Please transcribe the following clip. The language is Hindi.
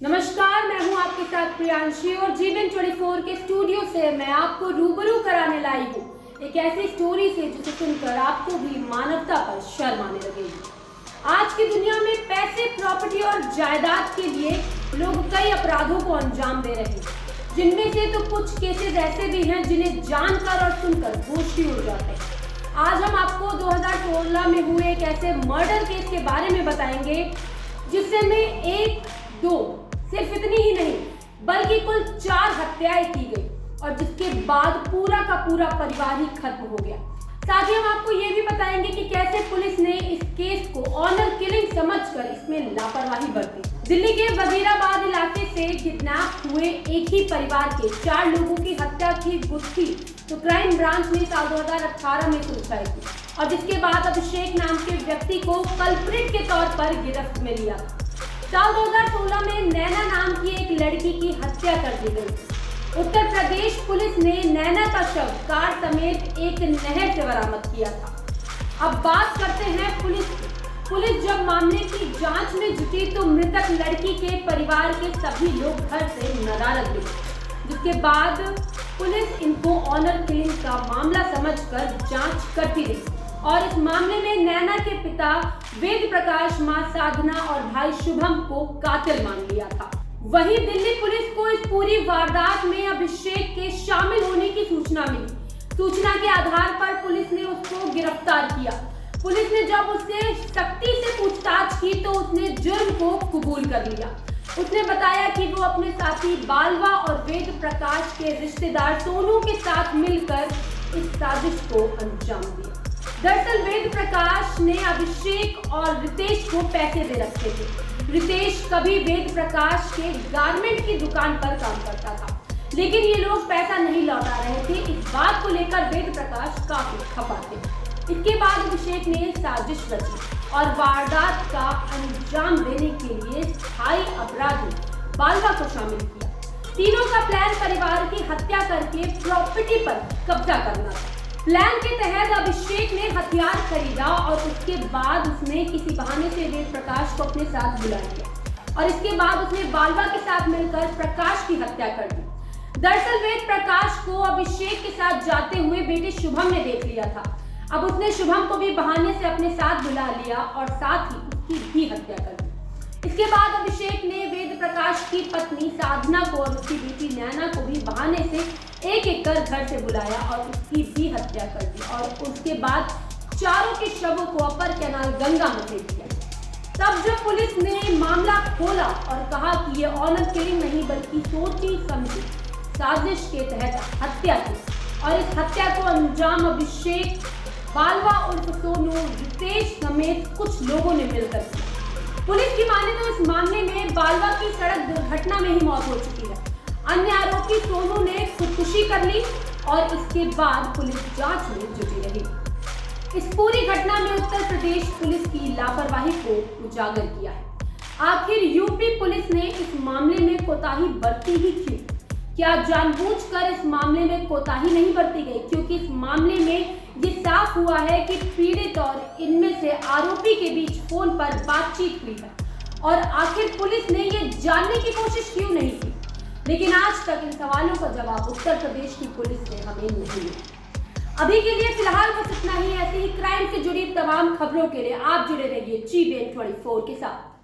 नमस्कार, मैं हूं आपके साथ प्रियांशी और जीवन 24 के स्टूडियो से मैं आपको रूबरू कराने लाई हूं एक ऐसी स्टोरी से जिसे सुनकर आपको भी मानवता पर शर्म आने लगेगी। आज की दुनिया में पैसे, प्रॉपर्टी और जायदाद के लिए लोग कई अपराधों को अंजाम दे रहे हैं, जिनमें से तो कुछ केसेस ऐसे भी हैं जिन्हें जानकर और सुनकर होश ही उड़ जाते हैं। आज हम आपको 2016 में हुए एक ऐसे मर्डर केस के बारे में बताएंगे जिससे में एक दो सिर्फ इतनी ही नहीं बल्कि कुल 4 हत्याएं की गई और जिसके बाद पूरा का पूरा परिवार ही खत्म हो गया। साथ ही हम आपको ये भी बताएंगे कि कैसे पुलिस ने इस केस को ऑनर किलिंग समझकर इसमें लापरवाही बरती। दिल्ली के वजीराबाद इलाके से किडनैप हुए एक ही परिवार के 4 लोगों की हत्या की गुत्थी तो क्राइम ब्रांच ने साल 2018 में सुलझाई थी और जिसके बाद अभिषेक नाम के व्यक्ति को कल्प्रिट के तौर पर गिरफ्त में लिया। साल 2016 में नैना नाम की एक लड़की की हत्या कर दी गई। उत्तर प्रदेश पुलिस ने नैना का शव कार समेत एक नहर से बरामद किया था। अब बात करते हैं पुलिस जब मामले की जांच में जुटी तो मृतक लड़की के परिवार के सभी लोग घर से नदारद गए, जिसके बाद पुलिस इनको ऑनर किलिंग का मामला समझकर जांच करती रही और इस मामले में नैना के पिता वेद प्रकाश, मां साधना और भाई शुभम को कातिल मान लिया था। वहीं दिल्ली पुलिस को इस पूरी वारदात में अभिषेक के शामिल होने की सूचना मिली। सूचना के आधार पर पुलिस ने उसको गिरफ्तार किया। पुलिस ने जब उससे सख्ती से पूछताछ की तो उसने जुर्म को कबूल कर लिया। उसने बताया कि वो अपने साथी बालवा और वेद प्रकाश के रिश्तेदार सोनू के साथ मिलकर इस साजिश को अंजाम दिया। दरअसल वेद प्रकाश ने अभिषेक और रितेश को पैसे दे रखे थे। रितेश कभी वेद प्रकाश के गारमेंट की दुकान पर काम करता था, लेकिन ये लोग पैसा नहीं लौटा रहे थे। इस बात को लेकर वेद प्रकाश काफी खफा थे। इसके बाद अभिषेक ने साजिश रची और वारदात का अंजाम देने के लिए स्थायी अपराधी बालवा को शामिल किया। तीनों का प्लान परिवार की हत्या करके प्रॉपर्टी पर कब्जा करना था। प्लान के तहत अभिषेक ने हथियार खरीदा और उसके बाद उसने किसी बहाने से वेद प्रकाश को अपने साथ बुला लिया और इसके बाद उसने बालवा के साथ मिलकर प्रकाश की हत्या कर दी। दरअसल वेद प्रकाश को अभिषेक के साथ जाते हुए बेटे शुभम ने देख लिया था। अब उसने शुभम को भी बहाने से अपने साथ बुला लिया और साथ ही उसकी भी हत्या कर दी। इसके बाद अभिषेक ने वेद प्रकाश की पत्नी साधना को और उसकी बेटी नैना को भी बहाने से एक कर घर से बुलाया और उसकी भी हत्या कर दी और उसके बाद चारों के शवों को अपर कैनाल गंगा में फेंक दिया। तब जब पुलिस ने मामला खोला और कहा कि ये ऑनर किलिंग नहीं बल्कि सोची समझी साजिश के तहत हत्या थी और इस हत्या को अंजाम अभिषेक, बालवा उर्फ सोनू, रितेश समेत कुछ लोगों ने मिलकर दिया। पुलिस की माने तो इस मामले में बालवा की सड़क दुर्घटना में ही मौत हो चुकी है। अन्य आरोपी सोनू ने खुदकुशी कर ली और इसके बाद पुलिस जांच में जुटी रही। इस पूरी घटना में उत्तर प्रदेश पुलिस की लापरवाही को उजागर किया है। आखिर यूपी पुलिस ने इस मामले में कोताही बरती ही क्यों? क्या जानबूझकर इस मामले में कोताही नहीं बरती गई? क्योंकि इस मामले में ये साफ हुआ है कि पीड़ित और इनमें से आरोपी के बीच फोन पर बातचीत हुई है और आखिर पुलिस ने ये जानने की कोशिश क्यों नहीं की? लेकिन आज तक इन सवालों का जवाब उत्तर प्रदेश की पुलिस ने हमें नहीं दिया। अभी के लिए फिलहाल बस इतना ही। ऐसे ही क्राइम से जुड़ी तमाम खबरों के लिए आप जुड़े रहिए जीवन 24 के साथ।